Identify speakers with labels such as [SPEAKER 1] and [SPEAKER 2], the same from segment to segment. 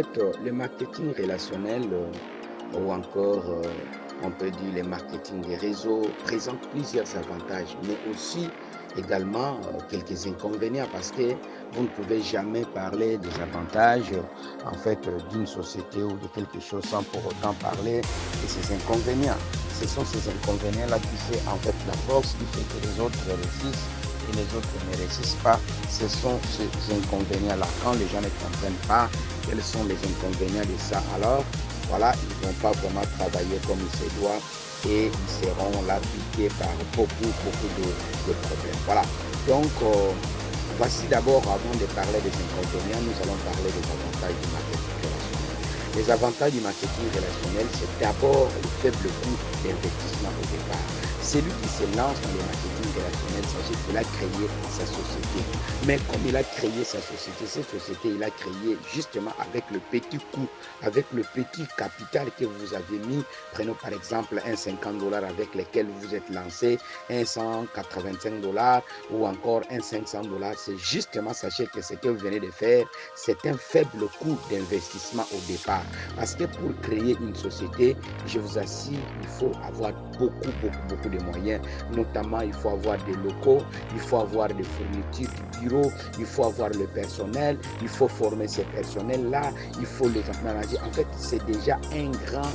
[SPEAKER 1] fait, le marketing relationnel, ou encore, on peut dire le marketing des réseaux présente plusieurs avantages, mais aussi également, quelques inconvénients parce que vous ne pouvez jamais parler des avantages, en fait, d'une société ou de quelque chose sans pour autant parler de ses inconvénients. Ce sont ces inconvénients-là qui fait en fait la force, qui fait que les autres réussissent et les autres ne réussissent pas. Ce sont ces inconvénients-là. Quand les gens ne comprennent pas quels sont les inconvénients de ça, alors voilà, ils ne vont pas vraiment travailler comme il se doit et ils seront là piqués par beaucoup de problèmes. Voilà. Donc, voici d'abord, avant de parler des inconvénients, nous allons parler des avantages du marketing relationnel. Les avantages du marketing relationnel, c'est d'abord le faible coût d'investissement au départ. Celui qui se lance dans le marketing relationnel, sachez qu'il a créé sa société. Mais comme il a créé sa société, cette société, il a créé justement avec le petit coût, avec le petit capital que vous avez mis. Prenons par exemple un 50 $ avec lequel vous êtes lancé, un 185 $ ou encore un 500 $. C'est justement, sachez que ce que vous venez de faire, c'est un faible coût d'investissement au départ. Parce que pour créer une société, je vous assure, il faut avoir beaucoup de moyens. Notamment, il faut avoir des locaux, il faut avoir des fournitures du bureau, il faut avoir le personnel, il faut former ces personnels-là, il faut les manager. En fait, c'est déjà un grand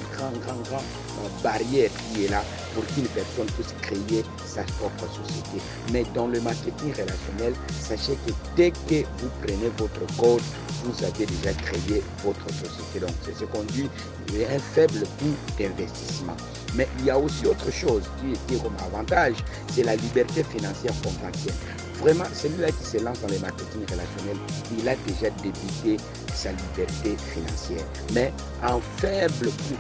[SPEAKER 1] barrière qui est là pour qu'une personne puisse créer sa propre société. Mais dans le marketing relationnel, sachez que dès que vous prenez votre code, vous avez déjà créé votre société. Donc, c'est ce qu'on dit, il y a un faible coût d'investissement. Mais il y a aussi autre chose qui est comme avantage, c'est la liberté financière contractuelle. Vraiment, celui-là qui se lance dans le marketing relationnel, il a déjà débuté sa liberté financière. Mais en faible coût,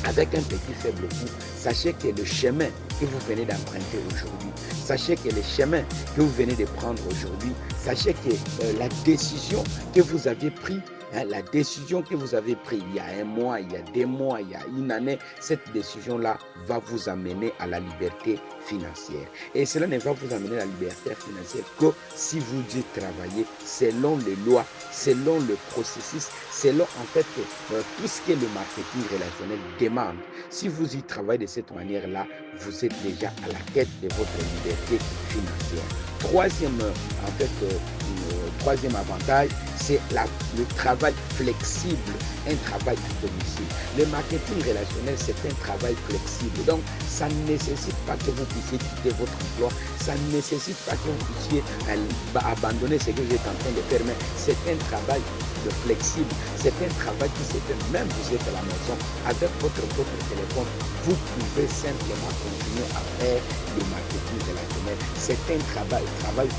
[SPEAKER 1] avec un petit faible coût, sachez que le chemin que vous venez d'emprunter aujourd'hui, sachez que le chemin que vous venez de prendre aujourd'hui, sachez que la décision que vous avez prise, la décision que vous avez prise il y a un mois, il y a 2 mois, il y a une année, cette décision-là va vous amener à la liberté financière. Et cela ne va vous amener à la liberté financière que si vous y travaillez selon les lois, selon le processus, selon en fait tout ce que le marketing relationnel demande. Si vous y travaillez de cette manière-là, vous êtes déjà à la tête de votre liberté financière. Troisième avantage, c'est le travail flexible, un travail à domicile. Le marketing relationnel, c'est un travail flexible. Donc, ça ne nécessite pas que vous puissiez quitter votre emploi, ça ne nécessite pas que vous puissiez abandonner ce que vous êtes en train de faire, mais c'est un travail flexible, c'est un travail qui se fait même vous êtes à la maison, avec votre téléphone, vous pouvez simplement continuer à faire le marketing relationnel. C'est un travail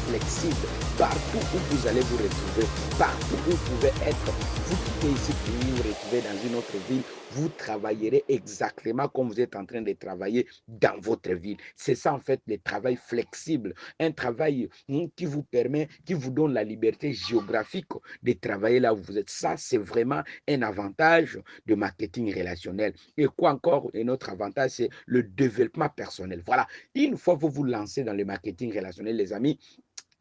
[SPEAKER 1] flexible. Partout où vous allez vous retrouver, partout où vous pouvez être, vous quittez ici pour vous retrouver dans une autre ville, vous travaillerez exactement comme vous êtes en train de travailler dans votre ville. C'est ça en fait le travail flexible, un travail qui vous permet, qui vous donne la liberté géographique de travailler là où vous êtes. Ça, c'est vraiment un avantage de marketing relationnel. Et quoi encore, un autre avantage, c'est le développement personnel. Voilà, une fois que vous vous lancez dans le marketing relationnel, les amis,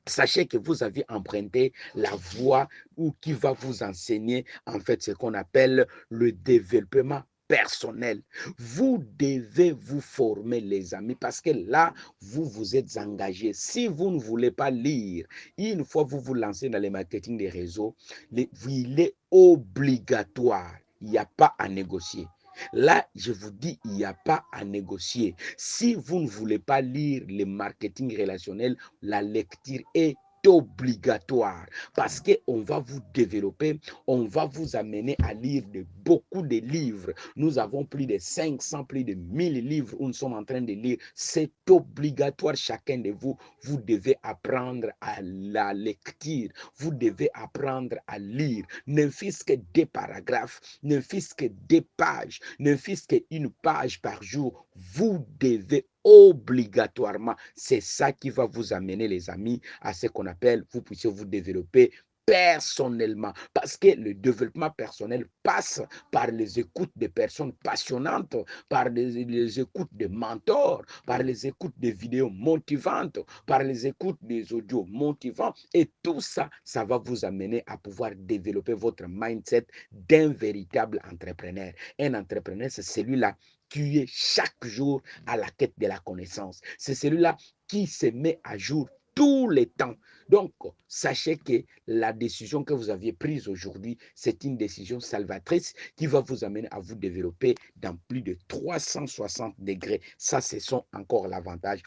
[SPEAKER 1] sachez que vous avez emprunté la voie ou qui va vous enseigner en fait ce qu'on appelle le développement personnel. Vous devez vous former, les amis, parce que là, vous vous êtes engagé. Si vous ne voulez pas lire, une fois que vous vous lancez dans le marketing des réseaux, il est obligatoire. Il n'y a pas à négocier. Là, je vous dis, il n'y a pas à négocier. Si vous ne voulez pas lire le marketing relationnel, la lecture est obligatoire parce qu'on va vous développer, on va vous amener à lire beaucoup de livres. Nous avons plus de 500, plus de 1000 livres où nous sommes en train de lire. C'est obligatoire, chacun de vous. Vous devez apprendre à la lecture. Vous devez apprendre à lire. Ne fût-ce que 2 paragraphes, ne fût-ce que 2 pages, ne fût-ce qu'une page par jour. Vous devez obligatoirement. C'est ça qui va vous amener, les amis, à ce qu'on appelle, vous puissiez vous développer personnellement. Parce que le développement personnel passe par les écoutes de personnes passionnantes, par les écoutes de mentors, par les écoutes de vidéos motivantes, par les écoutes des audios motivants. Et tout ça, ça va vous amener à pouvoir développer votre mindset d'un véritable entrepreneur. Un entrepreneur, c'est celui-là qui est chaque jour à la quête de la connaissance. C'est celui-là qui se met à jour tous les temps. Donc, sachez que la décision que vous aviez prise aujourd'hui, c'est une décision salvatrice qui va vous amener à vous développer dans plus de 360 degrés. Ça, ce sont encore l'avantage.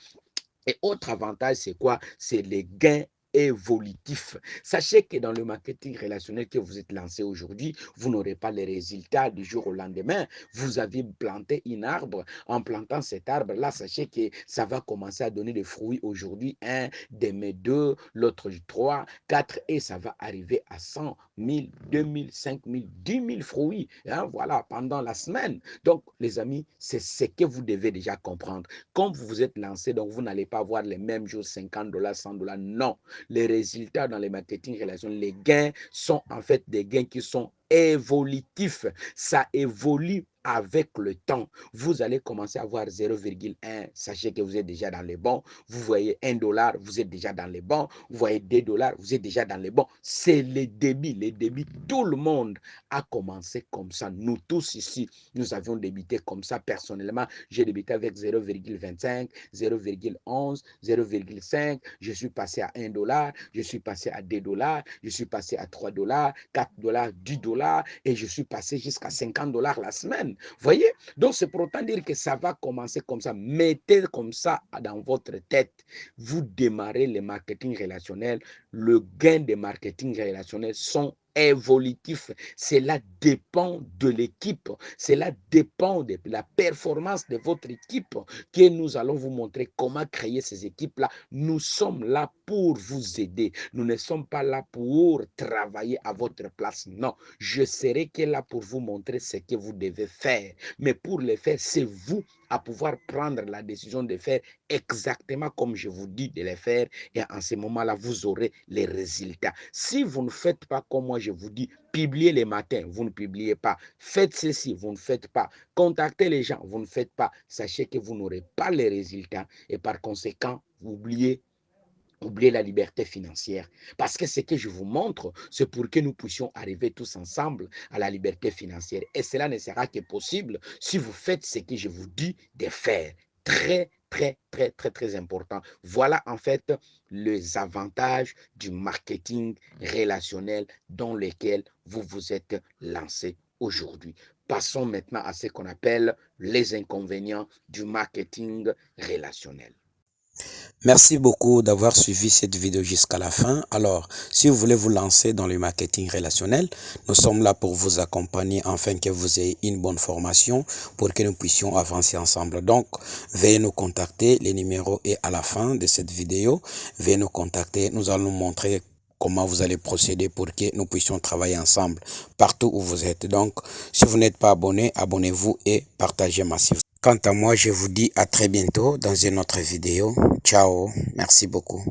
[SPEAKER 1] Et autre avantage, c'est quoi? C'est les gains évolutifs. Sachez que dans le marketing relationnel que vous êtes lancé aujourd'hui, vous n'aurez pas les résultats du jour au lendemain. Vous avez planté un arbre. En plantant cet arbre-là, sachez que ça va commencer à donner des fruits aujourd'hui. Un, demain deux, l'autre trois, quatre, et ça va arriver à 100 000, 2000, 5000, 10 000 fruits. Hein, voilà, pendant la semaine. Donc, les amis, c'est ce que vous devez déjà comprendre. Quand vous vous êtes lancé, donc vous n'allez pas avoir les mêmes jours, 50 dollars, 100 dollars. Non. Les résultats dans les marketing relations, les gains sont en fait des gains qui sont évolutifs. Ça évolue avec le temps. Vous allez commencer à avoir 0,1. Sachez que vous êtes déjà dans les bons. Vous voyez 1 dollar, vous êtes déjà dans les bons. Vous voyez 2 dollars, vous êtes déjà dans les bons. C'est les débits. Les débits, tout le monde a commencé comme ça. Nous tous ici, nous avions débuté comme ça. Personnellement, j'ai débuté avec 0,25, 0,11, 0,5. Je suis passé à 1 dollar, je suis passé à 2 dollars, je suis passé à 3 dollars, 4 dollars, 10 dollars et je suis passé jusqu'à 50 dollars la semaine. Voyez? Donc, c'est pour autant dire que ça va commencer comme ça. Mettez comme ça dans votre tête. Vous démarrez le marketing relationnel. Le gain de marketing relationnel sont évolutif. Cela dépend de l'équipe. Cela dépend de la performance de votre équipe que nous allons vous montrer comment créer ces équipes-là. Nous sommes là pour vous aider. Nous ne sommes pas là pour travailler à votre place. Non, je serai là pour vous montrer ce que vous devez faire. Mais pour le faire, c'est vous à pouvoir prendre la décision de faire exactement comme je vous dis de le faire. Et en ce moment-là, vous aurez les résultats. Si vous ne faites pas comme moi, je vous dis, publiez les matins, vous ne publiez pas. Faites ceci, vous ne faites pas. Contactez les gens, vous ne faites pas. Sachez que vous n'aurez pas les résultats. Et par conséquent, oubliez la liberté financière. Parce que ce que je vous montre, c'est pour que nous puissions arriver tous ensemble à la liberté financière. Et cela ne sera que possible si vous faites ce que je vous dis de faire. Très, très, très, très, très important. Voilà en fait les avantages du marketing relationnel dans lequel vous vous êtes lancé aujourd'hui. Passons maintenant à ce qu'on appelle les inconvénients du marketing relationnel.
[SPEAKER 2] Merci beaucoup d'avoir suivi cette vidéo jusqu'à la fin. Alors, si vous voulez vous lancer dans le marketing relationnel, nous sommes là pour vous accompagner afin que vous ayez une bonne formation pour que nous puissions avancer ensemble. Donc, veuillez nous contacter. Le numéro est à la fin de cette vidéo. Veuillez nous contacter. Nous allons montrer comment vous allez procéder pour que nous puissions travailler ensemble partout où vous êtes. Donc, si vous n'êtes pas abonné, abonnez-vous et partagez massivement. Quant à moi, je vous dis à très bientôt dans une autre vidéo. Ciao, merci beaucoup.